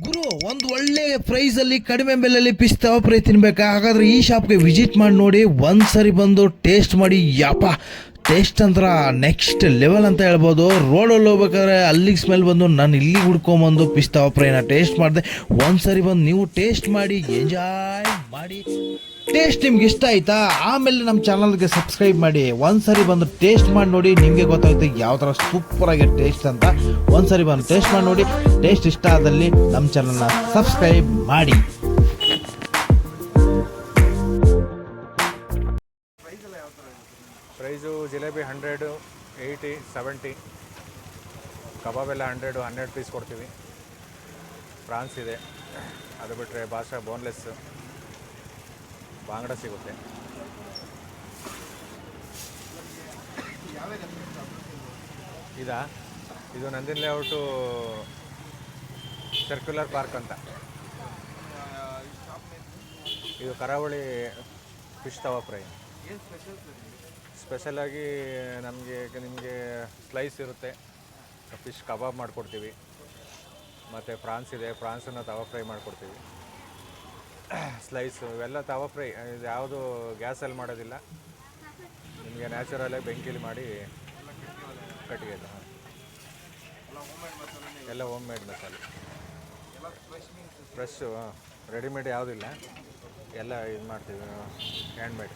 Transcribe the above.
ಗುರು, ಒಂದು ಒಳ್ಳೆ ಪ್ರೈಸಲ್ಲಿ ಕಡಿಮೆ ಬೆಲೆಯಲ್ಲಿ ಫಿಶ್ ತವಾ ಫ್ರೈ ತಿನ್ಬೇಕಾ? ಹಾಗಾದ್ರೆ ಈ ಶಾಪ್ಗೆ ವಿಸಿಟ್ ಮಾಡಿ ನೋಡಿ, ಒಂದ್ಸರಿ ಬಂದು ಟೇಸ್ಟ್ ಮಾಡಿ. ಯಪ್ಪ, ಟೇಸ್ಟ್ ಅಂತರ ನೆಕ್ಸ್ಟ್ ಲೆವೆಲ್ ಅಂತ ಹೇಳ್ಬೋದು. ರೋಡಲ್ಲಿ ಹೋಗ್ಬೇಕಾದ್ರೆ ಅಲ್ಲಿಗೆ ಸ್ಮೆಲ್ ಬಂದು ನಾನು ಇಲ್ಲಿಗೆ ಹುಡ್ಕೊಂಬಂದು ಫಿಶ್ ತವಾ ಫ್ರೈನ ಟೇಸ್ಟ್ ಮಾಡಿದೆ. ಒಂದ್ಸರಿ ಬಂದು ನೀವು ಟೇಸ್ಟ್ ಮಾಡಿ, ಎಂಜಾಯ್ ಮಾಡಿ. ಟೇಸ್ಟ್ ನಿಮ್ಗೆ ಇಷ್ಟ ಆಯ್ತಾ? ಆಮೇಲೆ ನಮ್ಮ ಚಾನಲ್ಗೆ ಸಬ್ಸ್ಕ್ರೈಬ್ ಮಾಡಿ. ಒಂದ್ಸರಿ ಬಂದು ಟೇಸ್ಟ್ ಮಾಡಿ ನೋಡಿ, ನಿಮಗೆ ಗೊತ್ತಾಗುತ್ತೆ ಯಾವ ಥರ ಸೂಪರ್ ಆಗಿ ಟೇಸ್ಟ್ ಅಂತ. ಒಂದ್ಸರಿ ಬಂದು ಟೇಸ್ಟ್ ಮಾಡಿ ನೋಡಿ. ಟೇಸ್ಟ್ ಇಷ್ಟ ಆದಲ್ಲಿ ನಮ್ಮ ಚಾನಲ್ನ ಸಬ್ಸ್ಕ್ರೈಬ್ ಮಾಡಿ. ಪ್ರೈಸು ಜಿಲೇಬಿ 100, 80, 70, ಕಬಾಬ್ ಎಲ್ಲ 100 ಪೀಸ್ ಕೊಡ್ತೀವಿ. ಪ್ರಾನ್ಸ್ ಇದೆ, ಅದು ಬಿಟ್ಟರೆ ಭಾಷಾ ಬೋನ್ಲೆಸ್, ಬಾಂಗಡ ಸಿಗುತ್ತೆ. ಇದು ನಂದಿನ ಲೇಔಟು ಸರ್ಕ್ಯುಲರ್ ಪಾರ್ಕ್ ಅಂತ. ಇದು ಕರಾವಳಿ ಫಿಶ್ ತವಾ ಫ್ರೈ. ಸ್ಪೆಷಲಾಗಿ ನಿಮಗೆ ಸ್ಲೈಸ್ ಇರುತ್ತೆ, ಫಿಶ್ ಕಬಾಬ್ ಮಾಡಿಕೊಡ್ತೀವಿ. ಮತ್ತು ಪ್ರಾನ್ಸ್ ಇದೆ, ಪ್ರಾನ್ಸನ್ನು ತವಾ ಫ್ರೈ ಮಾಡಿಕೊಡ್ತೀವಿ. ಸ್ಲೈಸು ಇವೆಲ್ಲ ತವಾ ಫ್ರೈ, ಇದು ಯಾವುದು ಗ್ಯಾಸಲ್ಲಿ ಮಾಡೋದಿಲ್ಲ, ನಿಮಗೆ ನ್ಯಾಚುರಲಾಗಿ ಬೆಂಕಿಲಿ ಮಾಡಿ ಕಟ್ಟಿಗೆ ಎಲ್ಲ ಹೋಮ್ ಮೇಡ್ ಮಸಾಲೆ, ಫ್ರೆಶ್ಶು, ರೆಡಿಮೇಡ್ ಯಾವುದಿಲ್ಲ, ಎಲ್ಲ ಇದು ಮಾಡ್ತೀವಿ, ಹ್ಯಾಂಡ್ ಮೇಡ್.